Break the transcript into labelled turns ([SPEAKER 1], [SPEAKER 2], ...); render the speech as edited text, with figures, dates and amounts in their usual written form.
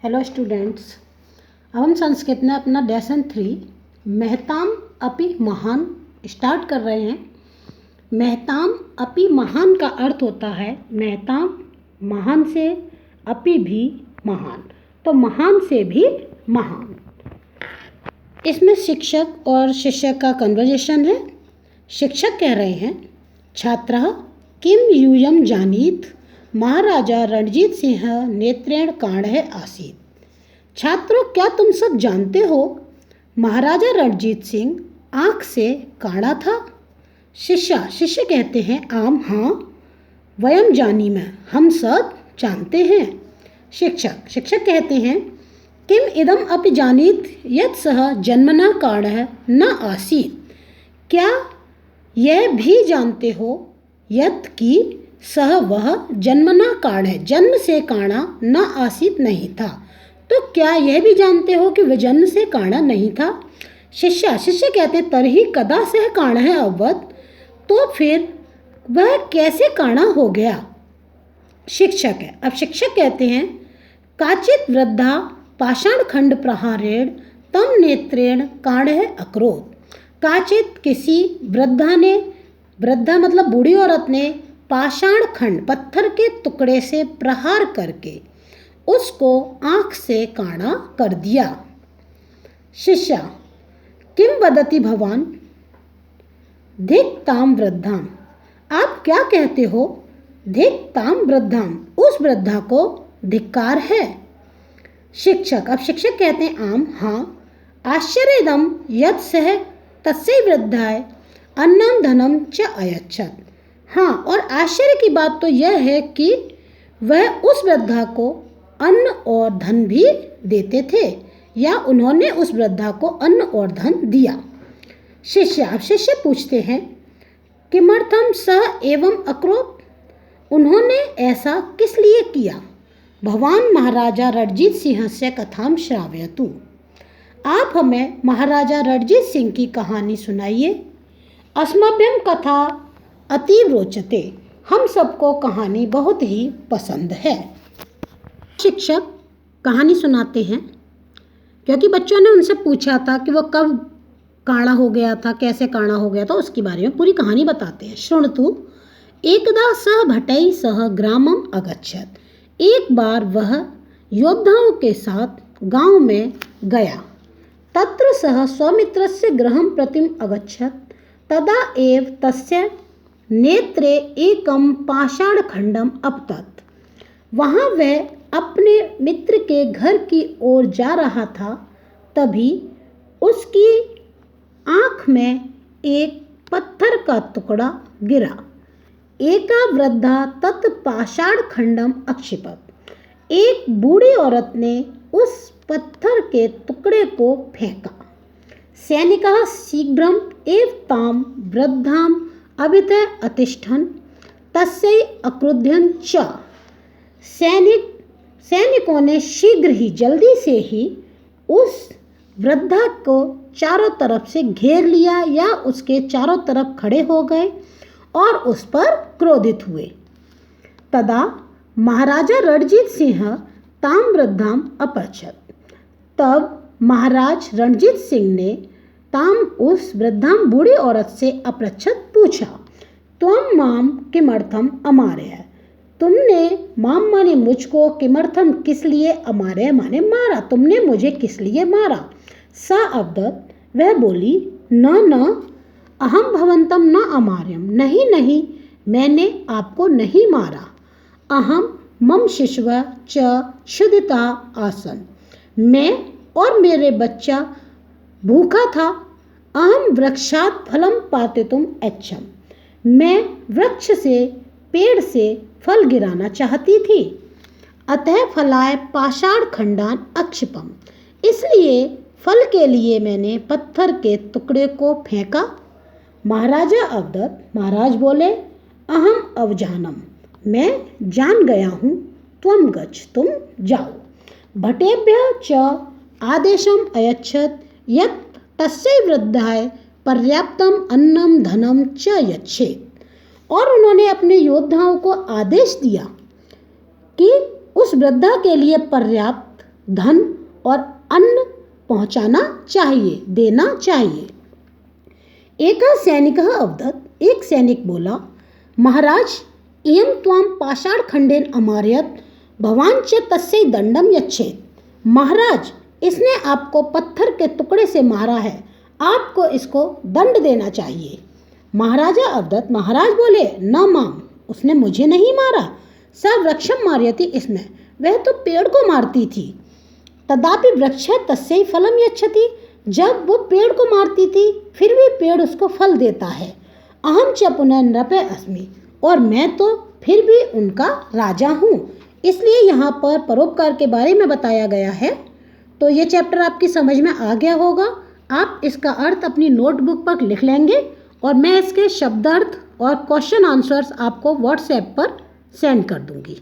[SPEAKER 1] Hello students. अब हम संस्कृत में अपना लेसन 3 महताम अपि महान स्टार्ट कर रहे हैं। महताम अपि महान का अर्थ होता है महताम महान से, अपि भी महान, तो महान से भी महान। इसमें शिक्षक और शिष्य का कन्वर्जेशन है। शिक्षक कह रहे हैं, छात्रः किम यूयं जानीत महाराजा रणजीत सिंह नेत्रेण काणः आसीत्। छात्रों, क्या तुम सब जानते हो महाराजा रणजीत सिंह आँख से काड़ा था। शिष्य कहते हैं, आम हाँ, वयम जानीमः, हम सब जानते हैं। शिक्षक कहते हैं, किम इदम अपि जानीत यत् सः जन्मना काणः न आसीत्। क्या यह भी जानते हो यत् कि सह वह जन्मना काणः, जन्म से काणा, न आसीत नहीं था। तो क्या यह भी जानते हो कि वह जन्म से काणा नहीं था। शिष्य कहते, तरही कदा सह काणः अभवत्, तो फिर वह कैसे काणा हो गया। अब शिक्षक कहते हैं, काचित् वृद्धा पाषाण खंड प्रहारेण तम नेत्रेण काणः अकरोत्। काचित किसी वृद्धा मतलब बूढ़ी औरत ने पाषाण खंड पत्थर के टुकड़े से प्रहार करके उसको आँख से काणा कर दिया। शिष्य, किम वदति भवान धिक् ताम वृद्धाम। आप क्या कहते हो। धिक् ताम वृद्धाम, उस वृद्धा को धिक्कार है। अब शिक्षक कहते हैं, आम हाँ, आश्चर्यदम यत् सह तस्यै वृद्धाय अन्नम धनम च अयच्छत्। हाँ, और आश्चर्य की बात तो यह है कि वह उस वृद्धा को अन्न और धन भी देते थे, या उन्होंने उस वृद्धा को अन्न और धन दिया। अब शिष्य पूछते हैं, किमर्थम सः एवं अकरोत्, उन्होंने ऐसा किस लिए किया। भवान महाराजा रणजीत सिंह से कथाम श्रावयतु। आप हमें महाराजा रणजीत सिंह की कहानी सुनाइए। अस्मभ्यं कथा अतीव रोचते, हम सबको कहानी बहुत ही पसंद है। शिक्षक कहानी सुनाते हैं, क्योंकि बच्चों ने उनसे पूछा था कि वह कब काणा हो गया था, कैसे काणा हो गया था, उसके बारे में पूरी कहानी बताते हैं। शृणुतु, एकदा सह भटै सह ग्रामम अगच्छत्। एक बार वह योद्धाओं के साथ गांव में गया। तत्र सह स्वमित्रस्य गृहं प्रतिम अगच्छत्। तदा एव तस्य नेत्रे एकम पाषाणखंडम अपतत्। वहाँ वह अपने मित्र के घर की ओर जा रहा था, तभी उसकी आँख में एक पत्थर का टुकड़ा गिरा। एका वृद्धा तत् पाषाणखंडम अक्षिपत्। एक बूढ़ी औरत ने उस पत्थर के टुकड़े को फेंका। सैनिकः शीघ्रम एव ताम वृद्धाम अभितः अतिष्ठन् तस्यै अक्रुध्यन् च। सैनिकों ने शीघ्र ही, जल्दी से ही उस वृद्धा को चारों तरफ से घेर लिया, या उसके चारों तरफ खड़े हो गए और उस पर क्रोधित हुए। तदा महाराजा रणजीत सिंह ताम वृद्धाम अपृच्छत्। तब महाराज रणजीत सिंह ने ताम, उस वृद्धाम बूढ़ी औरत से अपृच्छत् पूछा, त्वं माम किमर्थम अमारय। तुमने माम माने मुझको, किमर्थम किस लिए, अमारय माने मारा, तुमने मुझे किस लिए मारा। सा अवदत्, वह बोली, न अहम भवंतम न अमार्यम, नहीं, मैंने आपको नहीं मारा। अहम मम शिशव च क्षुधिता आसन, मैं और मेरे बच्चा भूखा था। अहम वृक्षात् फलम पातितुम ऐच्छम्, मैं वृक्ष से, पेड़ से फल गिराना चाहती थी। अतः फलाय पाषाण खंडान अक्षिपम, इसलिए फल के लिए मैंने पत्थर के टुकड़े को फेंका। महाराजा अवदत्, महाराज बोले, अहम अवजानम, मैं जान गया हूँ। त्वं गच्छ, तुम जाओ। भटेभ्यः च आदेशम अयच्छत् यत् तस्यै वृद्धाय पर्याप्तम अन्नम धनम च यच्छेत्। और उन्होंने अपने योद्धाओं को आदेश दिया कि उस वृद्धा के लिए पर्याप्त धन और अन्न पहुंचाना चाहिए, देना चाहिए। एकः सैनिकः अवदत्, एक सैनिक बोला, महाराज इयं त्वां पाषाणखण्डेन अमारयत् भवान् च तस्यै दंडं यच्छेत्। महाराज, इसने आपको पत्थर के टुकड़े से मारा है, आपको इसको दंड देना चाहिए। महाराजा अवदत्त महाराज बोले, न माम, उसने मुझे नहीं मारा, सर्ववृक्षं मारयति इसने, वह तो पेड़ को मारती थी। तदापि वृक्षः तस्यै फलं यच्छति, जब वो पेड़ को मारती थी फिर भी पेड़ उसको फल देता है। अहम च पुनः नृपः अस्मि, और मैं तो फिर भी उनका राजा हूँ। इसलिए यहाँ पर परोपकार के बारे में बताया गया है। तो ये चैप्टर आपकी समझ में आ गया होगा। आप इसका अर्थ अपनी नोटबुक पर लिख लेंगे और मैं इसके शब्दार्थ और क्वेश्चन आंसर्स आपको व्हाट्सएप पर सेंड कर दूँगी।